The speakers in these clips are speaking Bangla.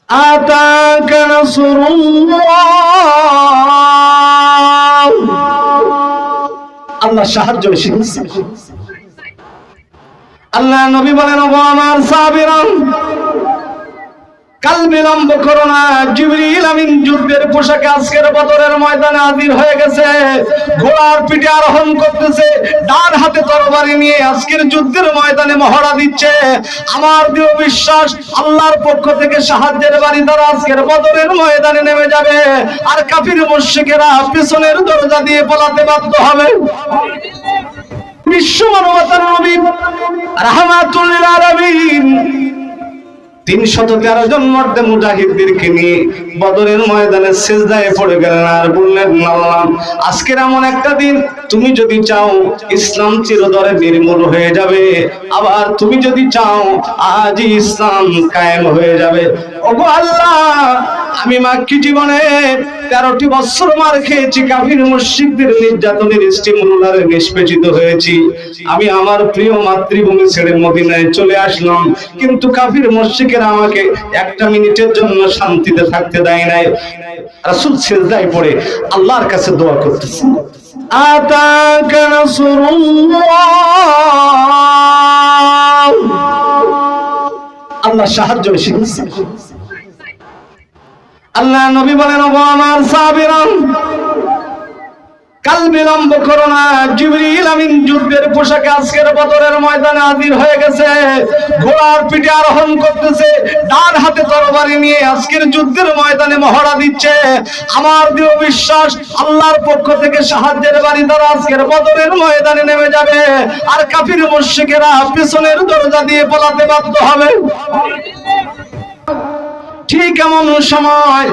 আতাকা নাসরুল্লাহ, আল্লাহ সাহায্য এসেছে। আল্লাহ নবী বলেন, ও আমার সাহাবীরা, কাল বিলম্ব করো না। জিবরিল আমিন যুদ্ধের পোশাকে আজকের বদরের ময়দানে হাজির হয়ে গেছে। ঘোড়ার পিঠে আরোহণ করতেছে, ডান হাতে তরবারি নিয়ে আজকের যুদ্ধের ময়দানে মহড়া দিচ্ছে। আমার দৃঢ় বিশ্বাস, আল্লাহর পক্ষ থেকে সাহায্যের বাণী দ্বারা আজকের বদরের ময়দানে নেমে যাবে, আর কাফির মুশরিকেরা পিছনের দরজা দিয়ে পালাতে বাধ্য হবে। বিশ্ব মানবতার নবী রাহমাতুল লিল আলামিন 313 জন মর্দে মুজাহিদদেরকে নিয়ে বদরের ময়দানে সিজদায় পড়ে গেলেন আর বললেন, আল্লাহ, আজকের এমন একটা দিন, তুমি যদি চাও ইসলাম চিরতরে নির্মূল হয়ে যাবে, আবার তুমি যদি চাও আজই ইসলাম কায়েম হয়ে যাবে। ওগো আল্লাহ, আমি মাক্কি জীবনে 13টি বছর মার খেয়েছি, কাফির মুশরিকদের নির্যাতনের স্টিমুলারে নিষ্পেষিত হয়েছি। আমি আমার প্রিয় মাতৃভূমি ছেড়ে মদিনায় চলে আসলাম, কিন্তু কাফির মুশরিকেরা আমাকে একটা মিনিটের জন্য শান্তিতে থাকতে দেয় নাই। রাসূল সিজদায় পড়ে আল্লাহর কাছে দোয়া করতেছেন, আতাকা নাসরুল্লাহ, আল্লাহ সাহায্য এসেছে। আল্লাহ নবী বলেন, ও আমার সাহাবীরা, কাল বিলম্ব করো না। জিবরিল আমিন যুদ্ধের পোশাকে আজকের বদরের ময়দানে হাজির হয়ে গেছে। ঘোড়ার পিঠে আরোহণ করতেছে, ডান হাতে তরবারি নিয়ে আজকের যুদ্ধের ময়দানে মহড়া দিচ্ছে। আমার দৃঢ় বিশ্বাস, আল্লাহর পক্ষ থেকে সাহায্যের বাণী দ্বারা আজকের বদরের ময়দানে নেমে যাবে, আর কাফির মুশরিকেরা পিছনের দরজা দিয়ে পালাতে বাধ্য হবে। ঠিক এমন সময়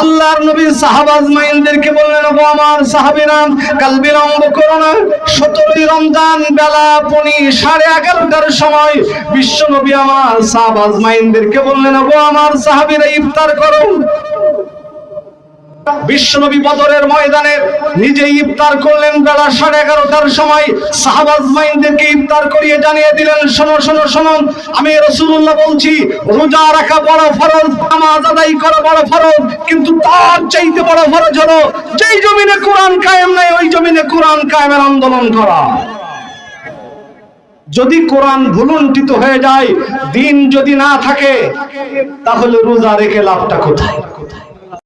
আল্লাহর নবী সাহাবা আজমাইনদেরকে বললেন, ও আমার সাহাবীরা, কাল বিলম্ব করো না। 17ই রমজান বেলা 11:30টার সময় বিশ্ব নবী আমার সাহাবা আজমাইনদেরকে বললেন, ও আমার সাহাবীরা, ইফতার করো। বিশ্বনবী বদরের ময়দানে নিজে ইফতার করলেন বেলা 11:30টার সময়। সাহাবা আজমাইনদেরকে ইফতার করিয়ে জানিয়ে দিলেন, শোনো শোনো শোনো, আমি রাসূলুল্লাহ বলছি, রোজা রাখা বড় ফরজ, নামাজ আদায় করা বড় ফরজ, কিন্তু তার চাইতে বড় ফরজ হলো যেই জমিনে কোরআন কায়েম নাই ওই জমিনে কোরআন কায়েমের আন্দোলন করা। যদি কোরআন ভুলুণ্ঠিত হয়ে যায়, দিন যদি না থাকে, তাহলে রোজা রেখে লাভটা কোথায়?